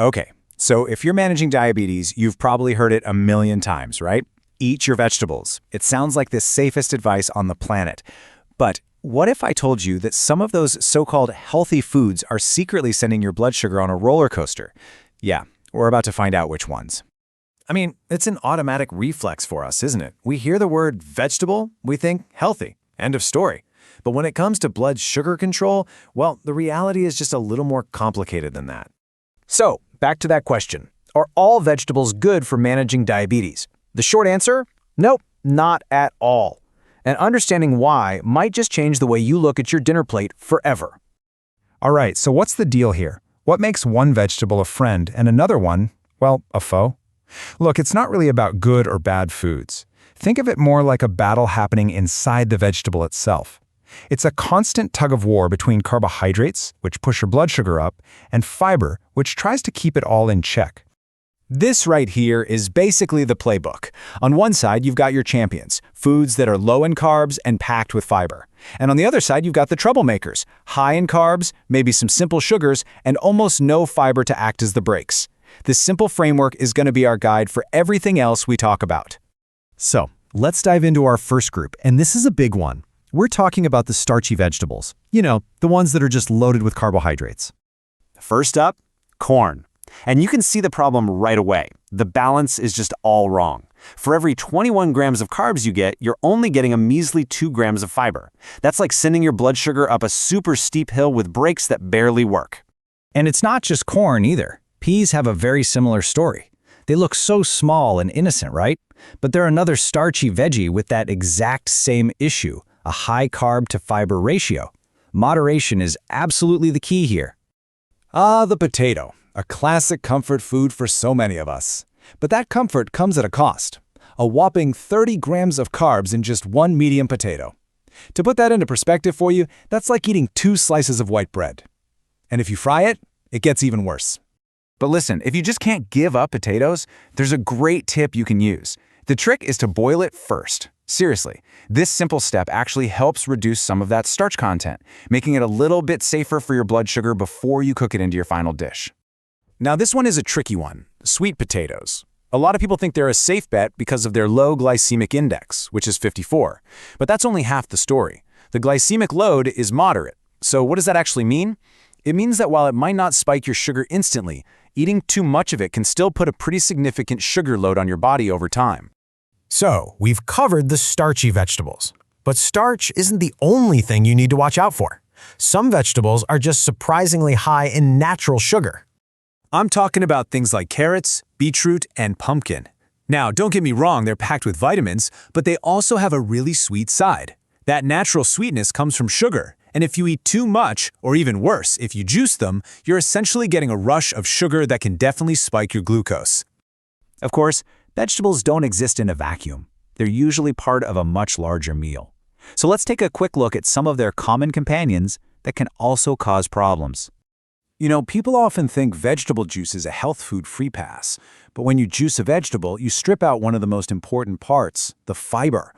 Okay, so if you're managing diabetes, you've probably heard it a million times, right? Eat your vegetables. It sounds like the safest advice on the planet. But what if I told you that some of those so-called healthy foods are secretly sending your blood sugar on a roller coaster? Yeah, we're about to find out which ones. I mean, it's an automatic reflex for us, isn't it? We hear the word vegetable, we think healthy. End of story. But when it comes to blood sugar control, well, the reality is just a little more complicated than that. So, back to that question. Are all vegetables good for managing diabetes? The short answer? Nope, not at all. And understanding why might just change the way you look at your dinner plate forever. All right, so what's the deal here? What makes one vegetable a friend and another one, well, a foe? Look, it's not really about good or bad foods. Think of it more like a battle happening inside the vegetable itself. It's a constant tug-of-war between carbohydrates, which push your blood sugar up, and fiber, which tries to keep it all in check. This right here is basically the playbook. On one side, you've got your champions, foods that are low in carbs and packed with fiber. And on the other side, you've got the troublemakers, high in carbs, maybe some simple sugars, and almost no fiber to act as the brakes. This simple framework is going to be our guide for everything else we talk about. So, let's dive into our first group, and this is a big one. We're talking about the starchy vegetables. You know, the ones that are just loaded with carbohydrates. First up, corn. And you can see the problem right away. The balance is just all wrong. For every 21 grams of carbs you get, you're only getting a measly 2 grams of fiber. That's like sending your blood sugar up a super steep hill with brakes that barely work. And it's not just corn either. Peas have a very similar story. They look so small and innocent, right? But they're another starchy veggie with that exact same issue, a high carb to fiber ratio. Moderation is absolutely the key here. The potato, a classic comfort food for so many of us. But that comfort comes at a cost. A whopping 30 grams of carbs in just one medium potato. To put that into perspective for you, that's like eating 2 slices of white bread. And if you fry it, it gets even worse. But listen, if you just can't give up potatoes, there's a great tip you can use. The trick is to boil it first. Seriously, this simple step actually helps reduce some of that starch content, making it a little bit safer for your blood sugar before you cook it into your final dish. Now this one is a tricky one, sweet potatoes. A lot of people think they're a safe bet because of their low glycemic index, which is 54. But that's only half the story. The glycemic load is moderate. So what does that actually mean? It means that while it might not spike your sugar instantly, eating too much of it can still put a pretty significant sugar load on your body over time. So, we've covered the starchy vegetables. But starch isn't the only thing you need to watch out for. Some vegetables are just surprisingly high in natural sugar. I'm talking about things like carrots, beetroot, and pumpkin. Now, don't get me wrong, they're packed with vitamins, but they also have a really sweet side. That natural sweetness comes from sugar, and if you eat too much, or even worse, if you juice them, you're essentially getting a rush of sugar that can definitely spike your glucose. Of course, vegetables don't exist in a vacuum. They're usually part of a much larger meal. So let's take a quick look at some of their common companions that can also cause problems. You know, people often think vegetable juice is a health food free pass, but when you juice a vegetable, you strip out one of the most important parts, the fiber.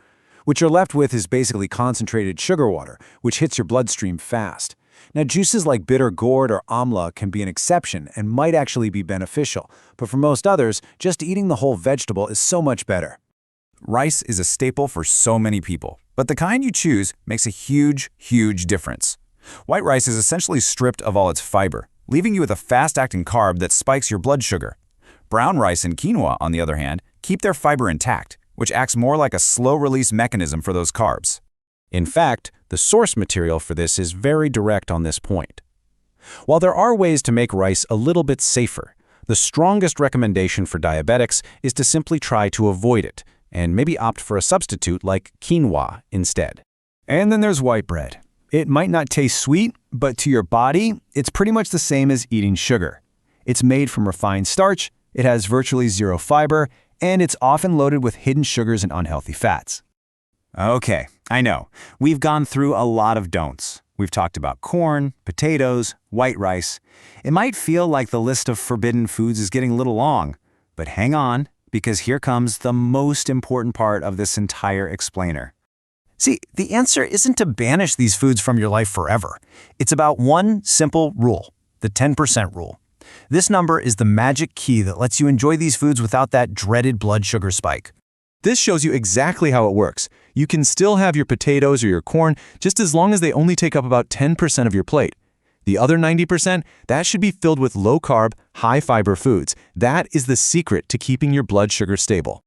What you're left with is basically concentrated sugar water, which hits your bloodstream fast. Now, juices like bitter gourd or amla can be an exception and might actually be beneficial, but for most others, just eating the whole vegetable is so much better. Rice is a staple for so many people, but the kind you choose makes a huge, huge difference. White rice is essentially stripped of all its fiber, leaving you with a fast-acting carb that spikes your blood sugar. Brown rice and quinoa, on the other hand, keep their fiber intact, which acts more like a slow-release mechanism for those carbs. In fact, the source material for this is very direct on this point. While there are ways to make rice a little bit safer, the strongest recommendation for diabetics is to simply try to avoid it, and maybe opt for a substitute like quinoa instead. And then there's white bread. It might not taste sweet, but to your body, it's pretty much the same as eating sugar. It's made from refined starch, it has virtually zero fiber, and it's often loaded with hidden sugars and unhealthy fats. Okay, I know. We've gone through a lot of don'ts. We've talked about corn, potatoes, white rice. It might feel like the list of forbidden foods is getting a little long, but hang on, because here comes the most important part of this entire explainer. See, the answer isn't to banish these foods from your life forever. It's about one simple rule, the 10% rule. This number is the magic key that lets you enjoy these foods without that dreaded blood sugar spike. This shows you exactly how it works. You can still have your potatoes or your corn just as long as they only take up about 10% of your plate. The other 90%, that should be filled with low-carb, high-fiber foods. That is the secret to keeping your blood sugar stable.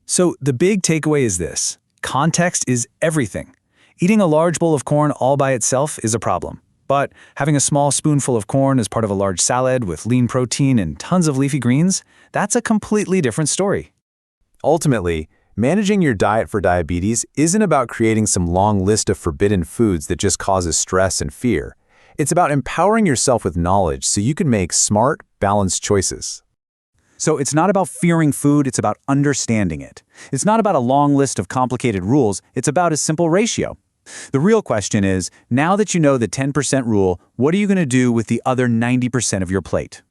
So the big takeaway is this: context is everything. Eating a large bowl of corn all by itself is a problem. But having a small spoonful of corn as part of a large salad with lean protein and tons of leafy greens, that's a completely different story. Ultimately, managing your diet for diabetes isn't about creating some long list of forbidden foods that just causes stress and fear. It's about empowering yourself with knowledge so you can make smart, balanced choices. So it's not about fearing food, it's about understanding it. It's not about a long list of complicated rules, it's about a simple ratio. The real question is, now that you know the 10% rule, what are you going to do with the other 90% of your plate?